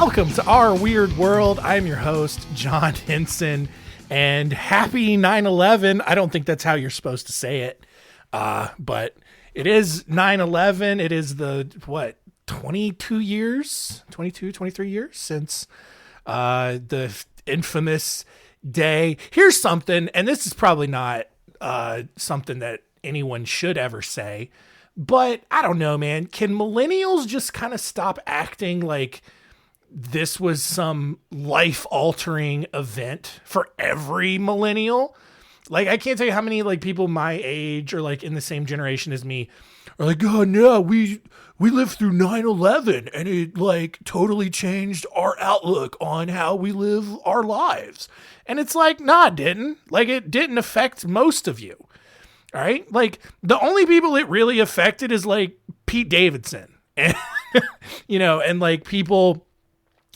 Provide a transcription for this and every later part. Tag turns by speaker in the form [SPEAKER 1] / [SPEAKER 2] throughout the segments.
[SPEAKER 1] Welcome to Our Weird World. I'm your host, John Henson, and happy 9/11. I don't think that's how you're supposed to say it, but it is 9/11. It is the, 23 years since the infamous day. Here's something, and this is probably not something that anyone should ever say, but I don't know, man. Can millennials just kind of stop acting like this was some life-altering event for every millennial? Like, I can't tell you how many like people my age or like in the same generation as me are like, oh no, we lived through 9/11 and it like totally changed our outlook on how we live our lives. And it's like, nah, it didn't. Like, it didn't affect most of you. All right? Like, the only people it really affected is like Pete Davidson and and like people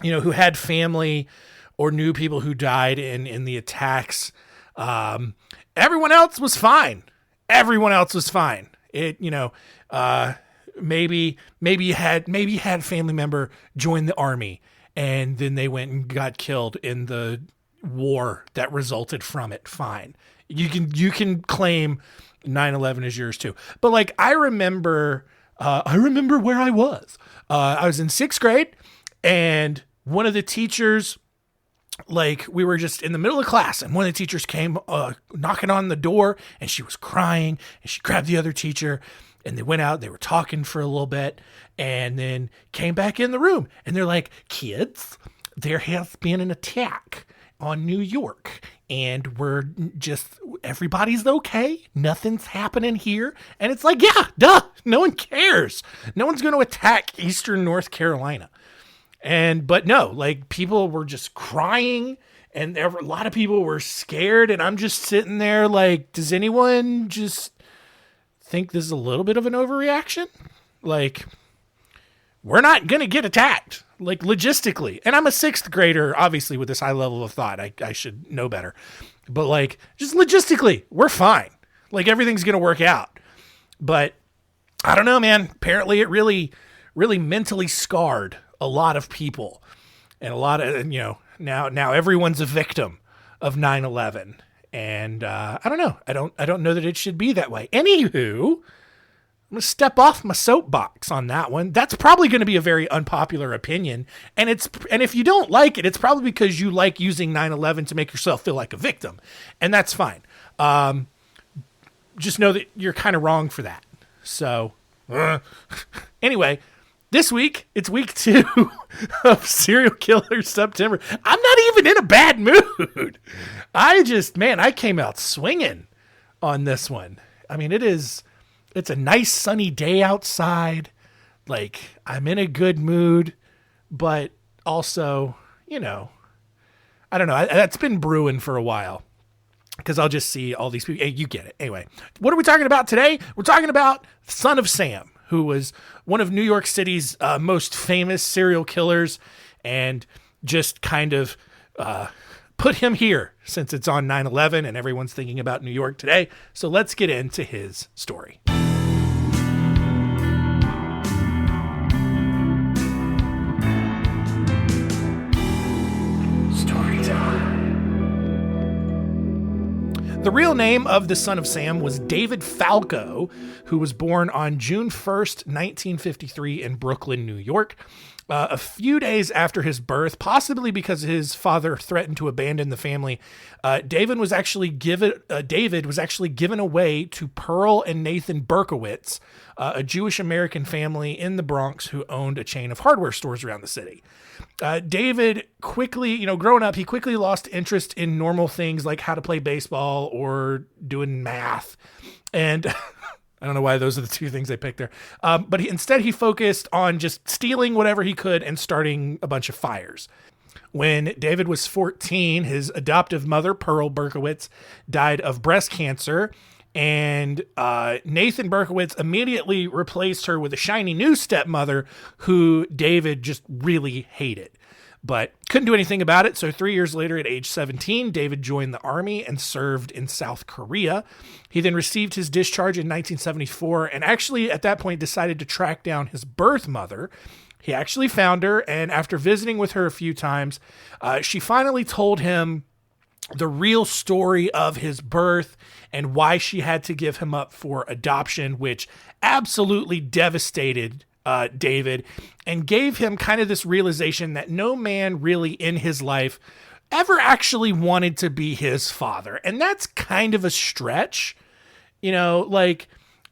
[SPEAKER 1] who had family or knew people who died in the attacks. Everyone else was fine. It, maybe you had a family member join the army and then they went and got killed in the war that resulted from it. Fine. You can claim 9/11 as yours too. But like, I remember where I was. I was in 6th grade and one of the teachers, like, we were just in the middle of class and one of the teachers came knocking on the door and she was crying and she grabbed the other teacher and they went out, they were talking for a little bit and then came back in the room and they're like, kids, there has been an attack on New York and everybody's okay. Nothing's happening here. And it's like, yeah, duh, no one cares. No one's going to attack Eastern North Carolina. But no, like, people were just crying and a lot of people were scared. And I'm just sitting there like, does anyone just think this is a little bit of an overreaction? Like, we're not going to get attacked, like, logistically. And I'm a 6th grader, obviously, with this high level of thought. I should know better. But like, just logistically, we're fine. Like, everything's going to work out. But I don't know, man. Apparently it really, really mentally scarred a lot of people, and a lot of, now everyone's a victim of 9/11. And I don't know. I don't know that it should be that way. Anywho, I'm going to step off my soapbox on that one. That's probably going to be a very unpopular opinion. And if you don't like it, it's probably because you like using 9/11 to make yourself feel like a victim. And that's fine. Just know that you're kind of wrong for that. So anyway, this week, it's week 2 of Serial Killer September. I'm not even in a bad mood. I came out swinging on this one. I mean, it's a nice sunny day outside. Like, I'm in a good mood, but also, I don't know. That's been brewing for a while because I'll just see all these people. Hey, you get it. Anyway, what are we talking about today? We're talking about Son of Sam, who was one of New York City's most famous serial killers, and just kind of put him here since it's on 9/11 and everyone's thinking about New York today. So let's get into his story. The real name of the Son of Sam was David Falco, who was born on June 1st, 1953 in Brooklyn, New York. A few days after his birth, possibly because his father threatened to abandon the family, David was actually given away to Pearl and Nathan Berkowitz, a Jewish American family in the Bronx who owned a chain of hardware stores around the city. David quickly, growing up, he quickly lost interest in normal things like how to play baseball or doing math. And I don't know why those are the two things I picked there. But instead he focused on just stealing whatever he could and starting a bunch of fires. When David was 14, his adoptive mother, Pearl Berkowitz, died of breast cancer. And Nathan Berkowitz immediately replaced her with a shiny new stepmother who David just really hated, but couldn't do anything about it. So 3 years later, at age 17, David joined the army and served in South Korea. He then received his discharge in 1974 and actually at that point decided to track down his birth mother. He actually found her, and after visiting with her a few times, she finally told him the real story of his birth and why she had to give him up for adoption, which absolutely devastated David and gave him kind of this realization that no man really in his life ever actually wanted to be his father. And that's kind of a stretch, Nathan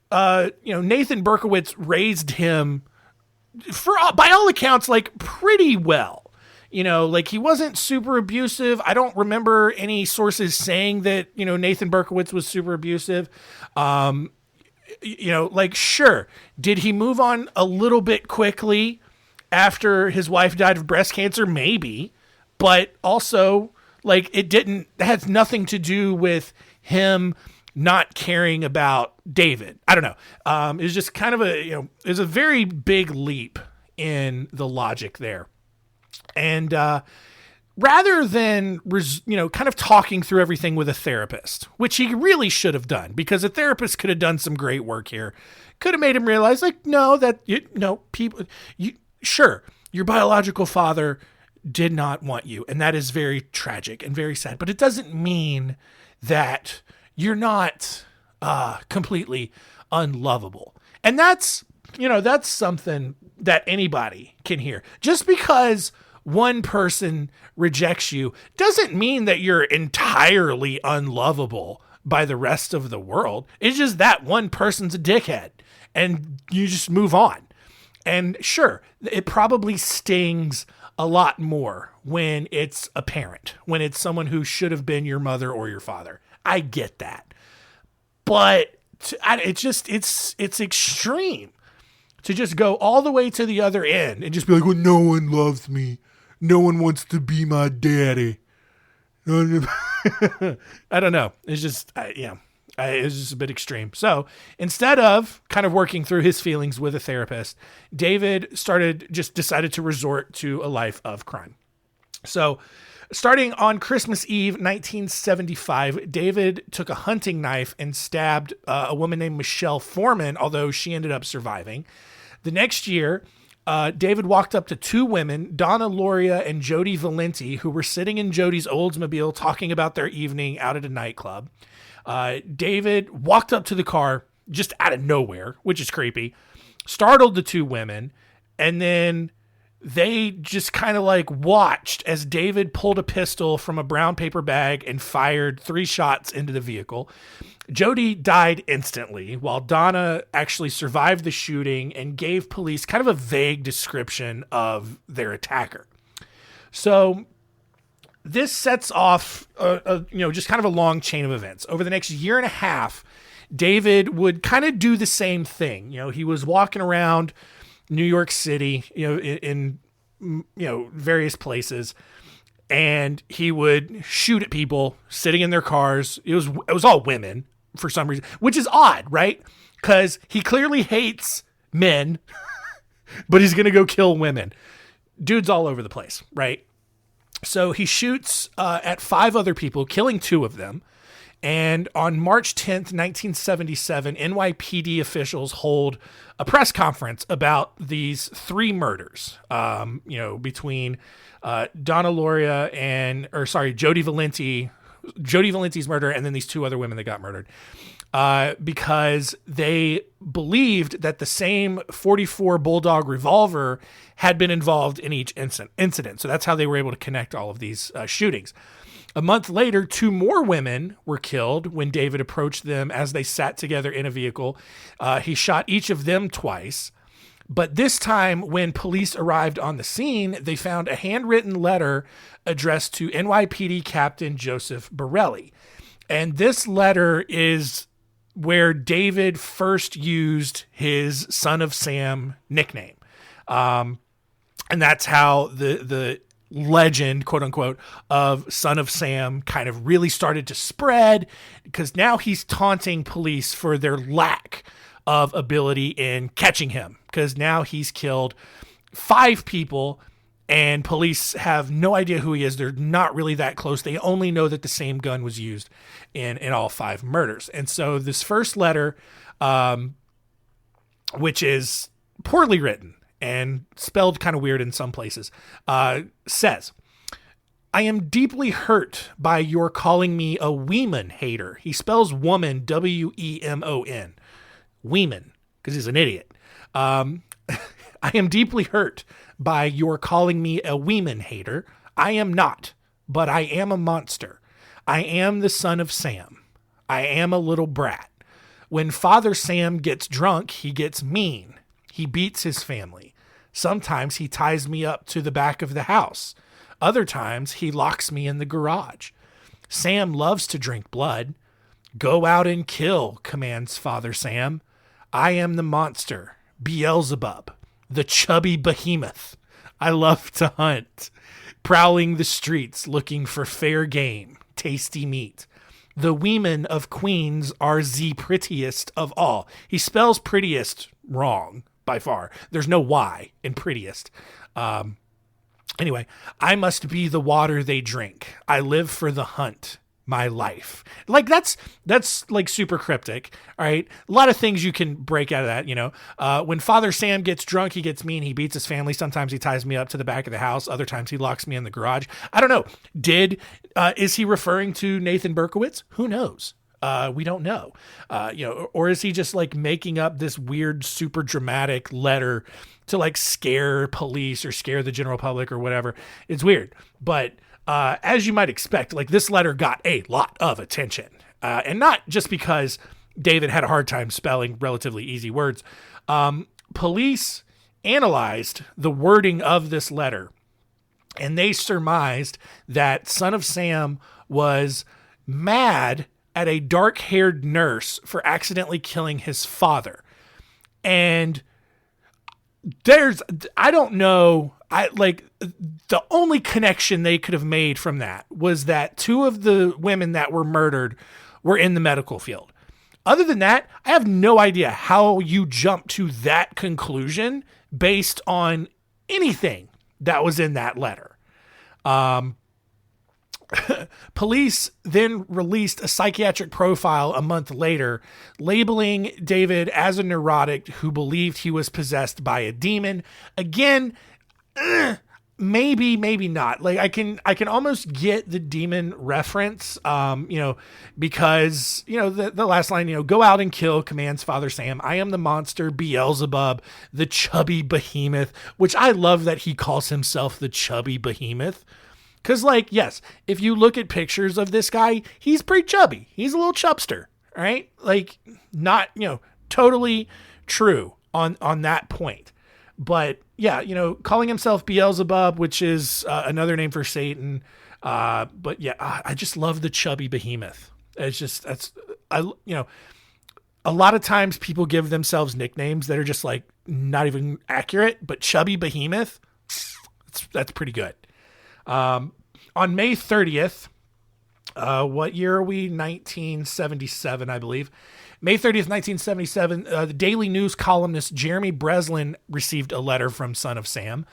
[SPEAKER 1] Berkowitz raised him by all accounts, like pretty well. He wasn't super abusive. I don't remember any sources saying that, Nathan Berkowitz was super abusive. Sure. Did he move on a little bit quickly after his wife died of breast cancer? Maybe. But also, it has nothing to do with him not caring about David. I don't know. It was just kind of it was a very big leap in the logic there. And rather than, kind of talking through everything with a therapist, which he really should have done, because a therapist could have done some great work here, could have made him realize, sure, your biological father did not want you, and that is very tragic and very sad, but it doesn't mean that you're not completely unlovable. And that's something that anybody can hear. Just because one person rejects you doesn't mean that you're entirely unlovable by the rest of the world. It's just that one person's a dickhead and you just move on. And sure, it probably stings a lot more when it's a parent, when it's someone who should have been your mother or your father. I get that. But it's extreme to just go all the way to the other end and just be like, well, no one loves me. No one wants to be my daddy. I don't know. It's just, it's just a bit extreme. So instead of kind of working through his feelings with a therapist, David decided to resort to a life of crime. So starting on Christmas Eve, 1975, David took a hunting knife and stabbed a woman named Michelle Foreman, although she ended up surviving. The next year, David walked up to two women, Donna Loria and Jody Valenti, who were sitting in Jody's Oldsmobile talking about their evening out at a nightclub. David walked up to the car just out of nowhere, which is creepy, startled the two women, and then they just kind of watched as David pulled a pistol from a brown paper bag and fired 3 shots into the vehicle. Jody died instantly, while Donna actually survived the shooting and gave police kind of a vague description of their attacker. So this sets off, just kind of a long chain of events. Over the next year and a half, David would kind of do the same thing. He was walking around New York City, in various places, and he would shoot at people sitting in their cars. It was all women for some reason, which is odd, right? Because he clearly hates men, but he's going to go kill women. Dude's all over the place, right? So he shoots at 5 other people, killing 2 of them. And on March 10th, 1977, NYPD officials hold a press conference about these 3 murders, between Donna Loria Jody Valenti's murder, and then these 2 other women that got murdered, because they believed that the same .44 Bulldog revolver had been involved in each incident. So that's how they were able to connect all of these shootings. A month later, 2 more women were killed when David approached them as they sat together in a vehicle. He shot each of them twice. But this time, when police arrived on the scene, they found a handwritten letter addressed to NYPD Captain Joseph Borelli. And this letter is where David first used his Son of Sam nickname. And that's how the legend, quote unquote, of Son of Sam kind of really started to spread, because now he's taunting police for their lack of ability in catching him, because now he's killed 5 people and police have no idea who he is. They're not really that close. They only know that the same gun was used in all 5 murders. And so this first letter, which is poorly written, and spelled kind of weird in some places, says, I am deeply hurt by your calling me a Weeman hater. He spells woman, Wemon. Weeman, because he's an idiot. I am deeply hurt by your calling me a Weeman hater. I am not, but I am a monster. I am the son of Sam. I am a little brat. When Father Sam gets drunk, he gets mean. He beats his family. Sometimes he ties me up to the back of the house. Other times he locks me in the garage. Sam loves to drink blood. Go out and kill, commands Father Sam. I am the monster, Beelzebub, the chubby behemoth. I love to hunt, prowling the streets looking for fair game, tasty meat. The women of Queens are the prettiest of all. He spells prettiest wrong by far. There's no Y in prettiest. Anyway, I must be the water they drink. I live for the hunt, my life. Like that's like super cryptic. All right. A lot of things you can break out of that, you know. When Father Sam gets drunk, he gets mean. He beats his family. Sometimes he ties me up to the back of the house. Other times he locks me in the garage. I don't know. Is he referring to Nathan Berkowitz? Who knows? We don't know, or is he just like making up this weird, super dramatic letter to like scare police or scare the general public or whatever? It's weird. But as you might expect, like this letter got a lot of attention, and not just because David had a hard time spelling relatively easy words. Police analyzed the wording of this letter, and they surmised that Son of Sam was mad at a dark-haired nurse for accidentally killing his father. And I don't know, the only connection they could have made from that was that two of the women that were murdered were in the medical field. Other than that, I have no idea how you jump to that conclusion based on anything that was in that letter. Police then released a psychiatric profile a month later, labeling David as a neurotic who believed he was possessed by a demon. Again, maybe not. Like I can almost get the demon reference, because, the last line, go out and kill, commands Father Sam. I am the monster, Beelzebub, the chubby behemoth, which I love that he calls himself the chubby behemoth. Because, yes, if you look at pictures of this guy, he's pretty chubby. He's a little chubster, right? Not, totally true on that point. But, yeah, calling himself Beelzebub, which is another name for Satan. But, yeah, I just love the chubby behemoth. It's just, a lot of times people give themselves nicknames that are just, not even accurate. But chubby behemoth, that's pretty good. On May 30th, what year are we? 1977, I believe. May 30th, 1977, the Daily News columnist Jeremy Breslin received a letter from Son of Sam.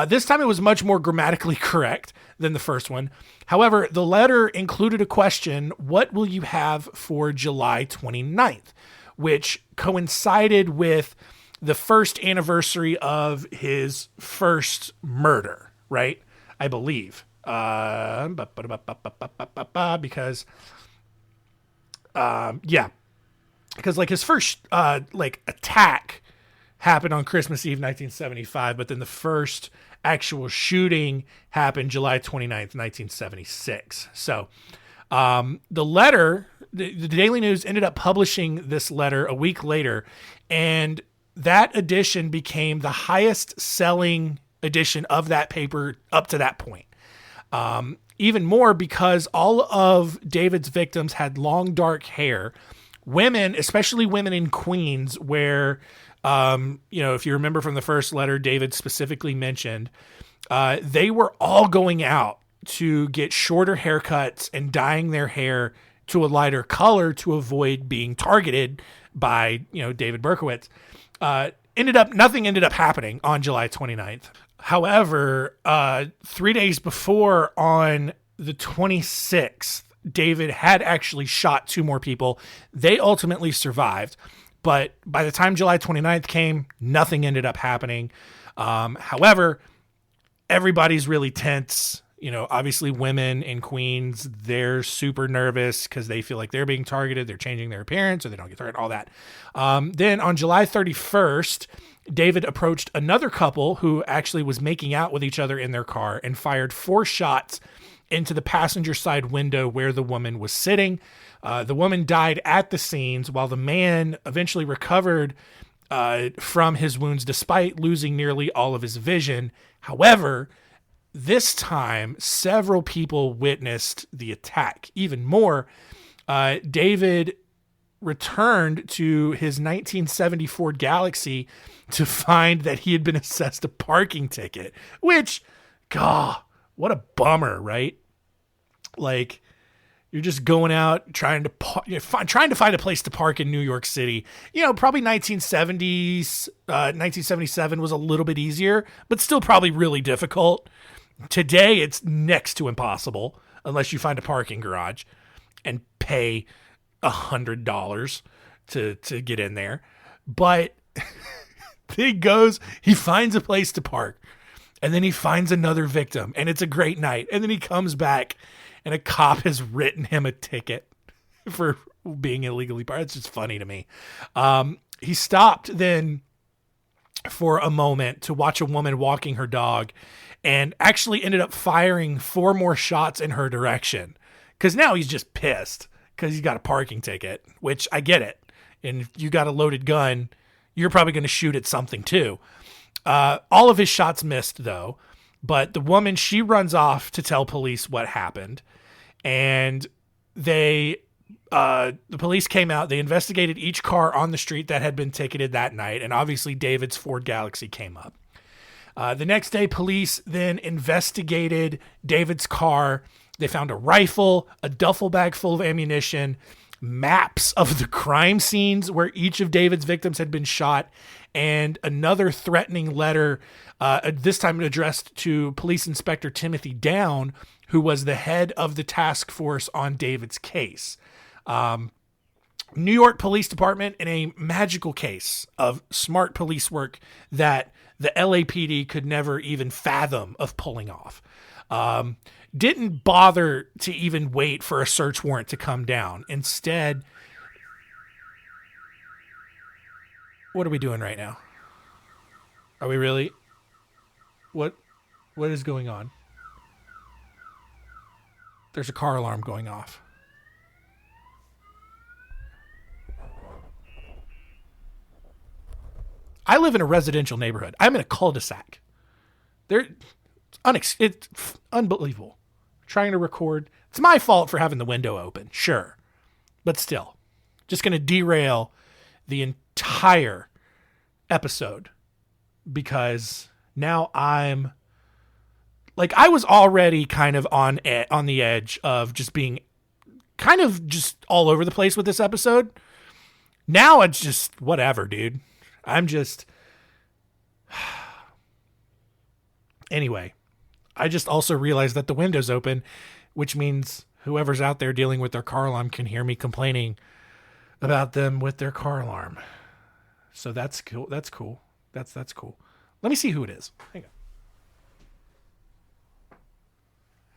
[SPEAKER 1] This time it was much more grammatically correct than the first one. However, the letter included a question, what will you have for July 29th? Which coincided with the first anniversary of his first murder, right? I believe, because his first, attack happened on Christmas Eve, 1975, but then the first actual shooting happened July 29th, 1976. So, the letter, the Daily News ended up publishing this letter a week later, and that edition became the highest selling edition of that paper up to that point. Even more because all of David's victims had long, dark hair. Women, especially women in Queens, where, if you remember from the first letter, David specifically mentioned, they were all going out to get shorter haircuts and dyeing their hair to a lighter color to avoid being targeted by, David Berkowitz. Nothing ended up happening on July 29th. However, 3 days before, on the 26th, David had actually shot two more people. They ultimately survived. But by the time July 29th came, nothing ended up happening. However, everybody's really tense. Obviously women in Queens, they're super nervous because they feel like they're being targeted. They're changing their appearance so they don't get targeted, all that. Then on July 31st, David approached another couple who actually was making out with each other in their car and fired 4 shots into the passenger side window where the woman was sitting. The woman died at the scenes while the man eventually recovered from his wounds despite losing nearly all of his vision. However, this time, several people witnessed the attack. Even more, David returned to his 1970 Ford Galaxy to find that he had been assessed a parking ticket, which, God, what a bummer, right? Like, you're just going out trying to find a place to park in New York City. Probably 1970s, 1977 was a little bit easier, but still probably really difficult. Today, it's next to impossible unless you find a parking garage and pay $100 to get in there. But he finds a place to park, and then he finds another victim, and it's a great night. And then he comes back, and a cop has written him a ticket for being illegally parked. It's just funny to me. He stopped then for a moment to watch a woman walking her dog and actually ended up firing 4 more shots in her direction. Because now he's just pissed because he's got a parking ticket, which I get it. And if you got a loaded gun, you're probably going to shoot at something too. All of his shots missed though. But the woman, she runs off to tell police what happened. And the police came out. They investigated each car on the street that had been ticketed that night. And obviously David's Ford Galaxy came up. The next day, police then investigated David's car. They found a rifle, a duffel bag full of ammunition, maps of the crime scenes where each of David's victims had been shot, and another threatening letter, this time addressed to Police Inspector Timothy Down, who was the head of the task force on David's case. New York Police Department, in a magical case of smart police work that the LAPD could never even fathom of pulling off, didn't bother to even wait for a search warrant to come down. Instead, what are we doing right now? Are we really? What is going on? There's a car alarm going off. I live in a residential neighborhood. I'm in a cul-de-sac. It's unbelievable. Trying to record. It's my fault for having the window open, sure. But still, just going to derail the entire episode because now I was already kind of on the edge of just being kind of just all over the place with this episode. Now it's just whatever, dude. Anyway, I just also realized that the window's open, which means whoever's out there dealing with their car alarm can hear me complaining about them with their car alarm. So that's cool. That's cool. That's cool. Let me see who it is. Hang on.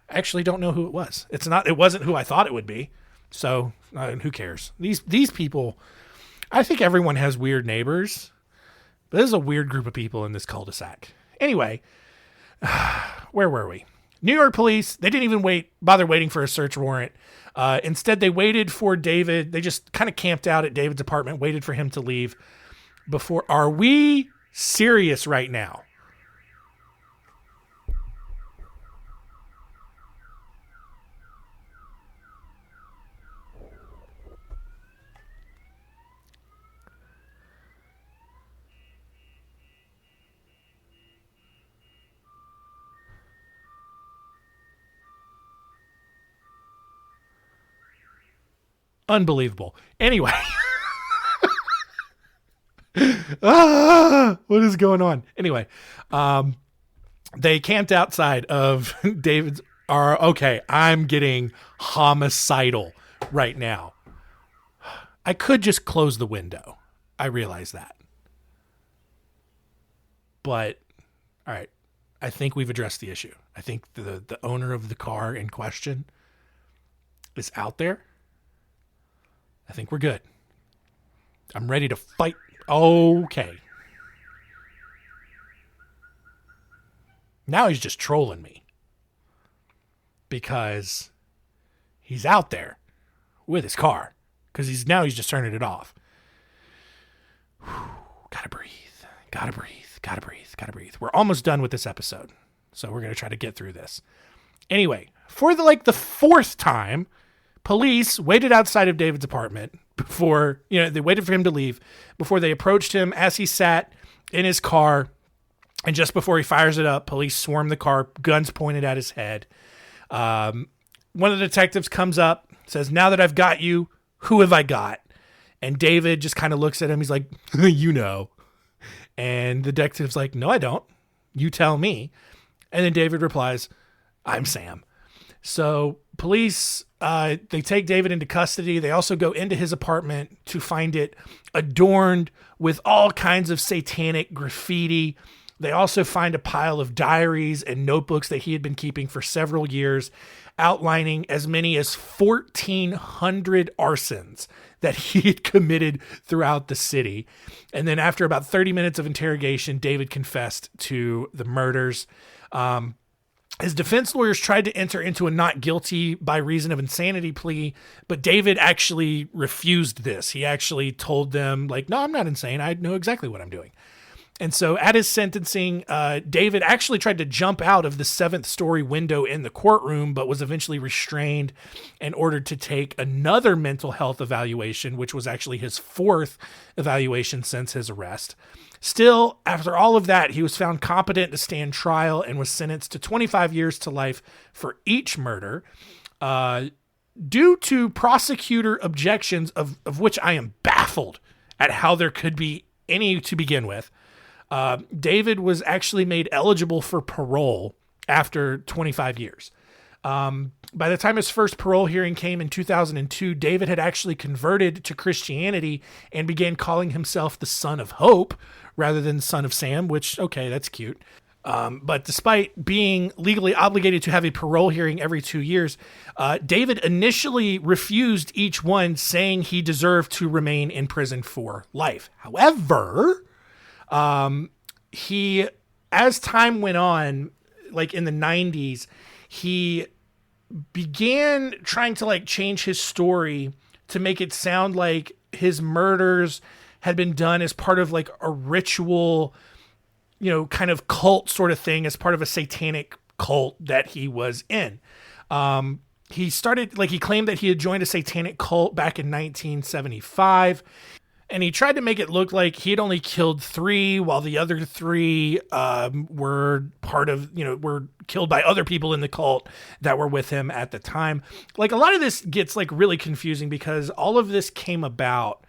[SPEAKER 1] I actually don't know who it was. It wasn't who I thought it would be. So who cares? These people, I think everyone has weird neighbors. But this is a weird group of people in this cul-de-sac. Anyway, where were we? New York police, they didn't even bother waiting for a search warrant. Instead, they waited for David. They just kind of camped out at David's apartment, waited for him to leave. Are we serious right now? Unbelievable. Anyway. What is going on? Anyway, they camped outside of David's. Okay, I'm getting homicidal right now. I could just close the window. I realize that. But all right, I think we've addressed the issue. I think the owner of the car in question is out there. I think we're good. I'm ready to fight. Okay. Now he's just trolling me because he's out there with his car because he's just turning it off. Whew, gotta breathe. We're almost done with this episode, so we're going to try to get through this. Anyway, for the fourth time, police waited outside of David's apartment before, they waited for him to leave before they approached him as he sat in his car. And just before he fires it up, police swarm the car, guns pointed at his head. One of the detectives comes up, says, "Now that I've got you, who have I got?" And David just kind of looks at him. He's like, "You know." And the detective's like, "No, I don't. You tell me." And then David replies, "I'm Sam." So police, they take David into custody. They also go into his apartment to find it adorned with all kinds of satanic graffiti. They also find a pile of diaries and notebooks that he had been keeping for several years, outlining as many as 1,400 arsons that he had committed throughout the city. And then after about 30 minutes of interrogation, David confessed to the murders. His defense lawyers tried to enter into a not guilty by reason of insanity plea, but David actually refused this. He actually told them, "No, I'm not insane. I know exactly what I'm doing." And so at his sentencing, David actually tried to jump out of the 7th-story window in the courtroom, but was eventually restrained and ordered to take another mental health evaluation, which was actually his 4th evaluation since his arrest. Still, after all of that, he was found competent to stand trial and was sentenced to 25 years to life for each murder. Due to prosecutor objections, of which I am baffled at how there could be any to begin with, David was actually made eligible for parole after 25 years. By the time his first parole hearing came in 2002, David had actually converted to Christianity and began calling himself the Son of Hope rather than Son of Sam, which, okay, that's cute. But despite being legally obligated to have a parole hearing every 2 years, David initially refused each one, saying he deserved to remain in prison for life. However, he, as time went on, in the 90s, he began trying to change his story to make it sound like his murders had been done as part of a ritual, kind of cult sort of thing, as part of a satanic cult that he was in. He started, he claimed that he had joined a satanic cult back in 1975. And he tried to make it look like he had only killed 3, while the other 3 were part of, were killed by other people in the cult that were with him at the time. A lot of this gets really confusing because all of this came about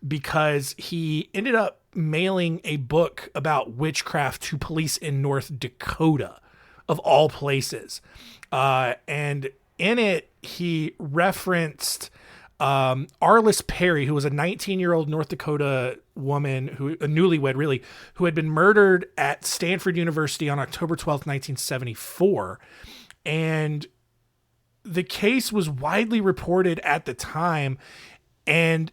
[SPEAKER 1] because he ended up mailing a book about witchcraft to police in North Dakota, of all places. And in it, he referenced Arliss Perry, who was a 19-year-old North Dakota woman, a newlywed really, who had been murdered at Stanford University on October 12th, 1974. And the case was widely reported at the time. And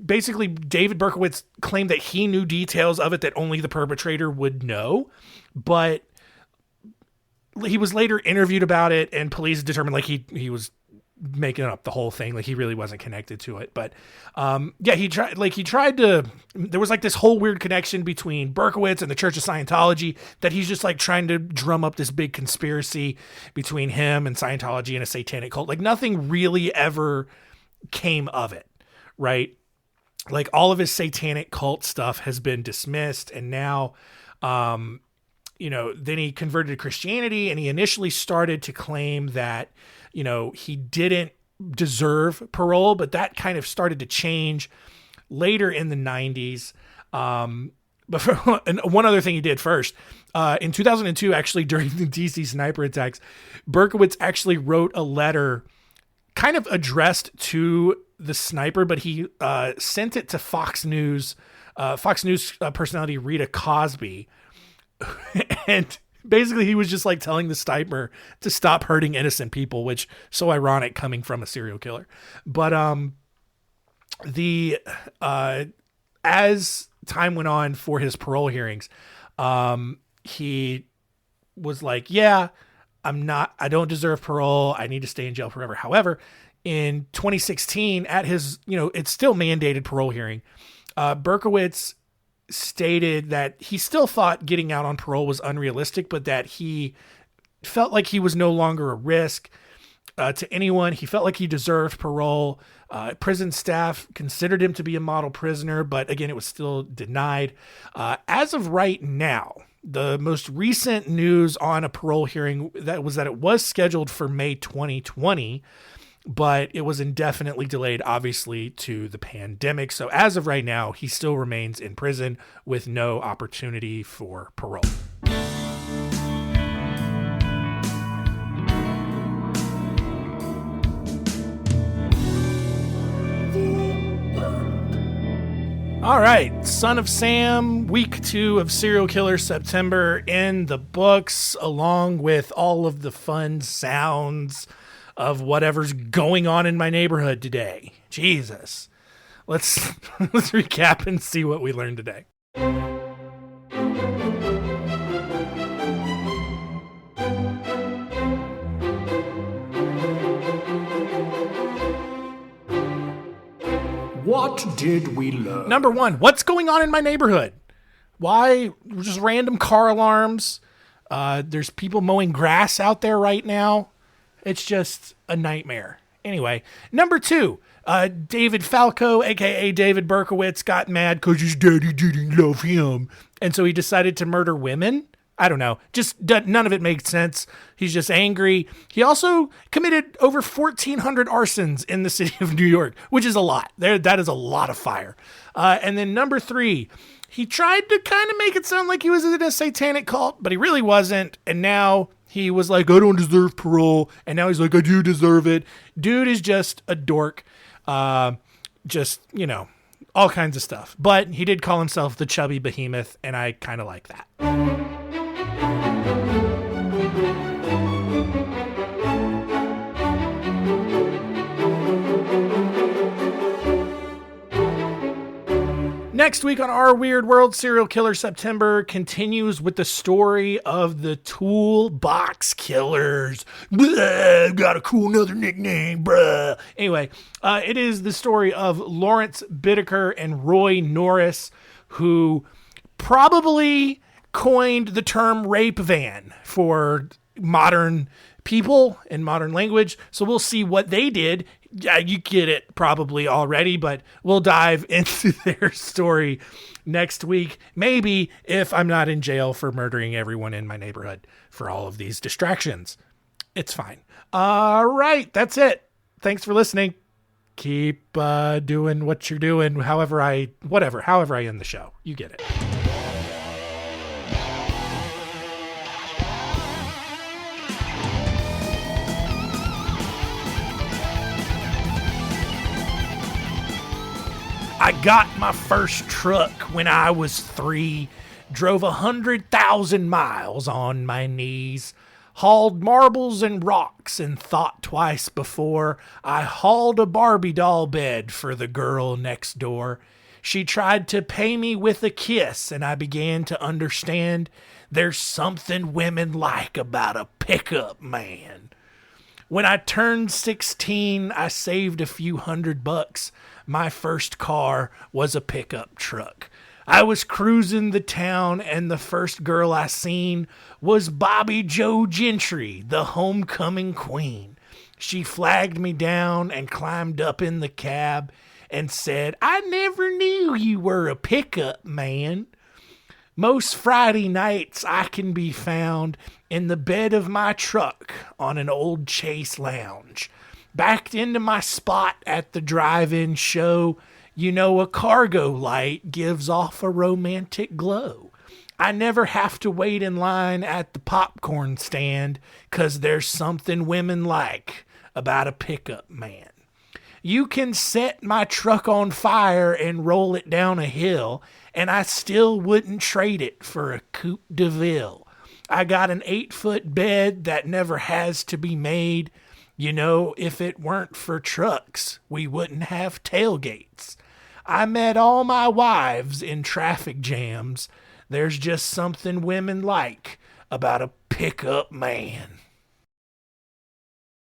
[SPEAKER 1] basically, David Berkowitz claimed that he knew details of it that only the perpetrator would know. But he was later interviewed about it, and police determined he was making up the whole thing. He really wasn't connected to it. But he tried to, there was this whole weird connection between Berkowitz and the Church of Scientology that he's just trying to drum up this big conspiracy between him and Scientology and a satanic cult. Nothing really ever came of it, right? All of his satanic cult stuff has been dismissed, and now then he converted to Christianity, and he initially started to claim that he didn't deserve parole, but that kind of started to change later in the 90s. But and one other thing he did first, in 2002, actually, during the DC sniper attacks, Berkowitz actually wrote a letter kind of addressed to the sniper, but he sent it to Fox News personality Rita Cosby, And basically he was just like telling the Stiper to stop hurting innocent people, which so ironic coming from a serial killer. But the as time went on for his parole hearings, he was like, yeah, I don't deserve parole. I need to stay in jail forever. However, in 2016 at his, it's still mandated parole hearing, Berkowitz stated that he still thought getting out on parole was unrealistic, but that he felt like he was no longer a risk to anyone. He felt like he deserved parole. Prison staff considered him to be a model prisoner, but again, it was still denied. As of right now, the most recent news on a parole hearing that it was scheduled for May 2020, but it was indefinitely delayed, obviously, to the pandemic. So as of right now, he still remains in prison with no opportunity for parole. All right, Son of Sam, week 2 of Serial Killer September in the books, along with all of the fun sounds of whatever's going on in my neighborhood today. Jesus. Let's recap and see what we learned today.
[SPEAKER 2] What did we learn?
[SPEAKER 1] Number 1, what's going on in my neighborhood? Why? Just random car alarms. There's people mowing grass out there right now. It's just a nightmare. Anyway, number 2, David Falco, a.k.a. David Berkowitz, got mad because his daddy didn't love him. And so he decided to murder women. I don't know. Just none of it makes sense. He's just angry. He also committed over 1,400 arsons in the city of New York, which is a lot. That is a lot of fire. And then number 3, he tried to kind of make it sound like he was in a satanic cult, but he really wasn't. And now he was like, I don't deserve parole. And now he's like, I do deserve it. Dude is just a dork. Just, all kinds of stuff. But he did call himself the chubby behemoth, and I kind of like that. Next week on Our Weird World, Serial Killer September continues with the story of the Toolbox Killers. Blah, got a cool another nickname, bruh. Anyway, it is the story of Lawrence Bittaker and Roy Norris, who probably coined the term rape van for modern people in modern language. So we'll see what they did. Yeah, you get it probably already, but we'll dive into their story next week. Maybe if I'm not in jail for murdering everyone in my neighborhood for all of these distractions. It's fine. All right, that's it. Thanks for listening. Keep doing what you're doing, however I end the show. You get it. I got my first truck when I was 3, drove 100,000 miles on my knees, hauled marbles and rocks and thought twice before I hauled a Barbie doll bed for the girl next door. She tried to pay me with a kiss, and I began to understand there's something women like about a pickup man. When I turned 16, I saved a few $100. My first car was a pickup truck. I was cruising the town, and the first girl I seen was Bobby Joe Gentry, the homecoming queen. She flagged me down and climbed up in the cab and said, I never knew you were a pickup man. Most Friday nights I can be found in the bed of my truck on an old Chase lounge, backed into my spot at the drive-in show. You know, a cargo light gives off a romantic glow. I never have to wait in line at the popcorn stand, 'cause there's something women like about a pickup man. You can set my truck on fire and roll it down a hill, and I still wouldn't trade it for a Coupe de Ville. I got an 8-foot bed that never has to be made. You know, if it weren't for trucks, we wouldn't have tailgates. I met all my wives in traffic jams. There's just something women like about a pickup man.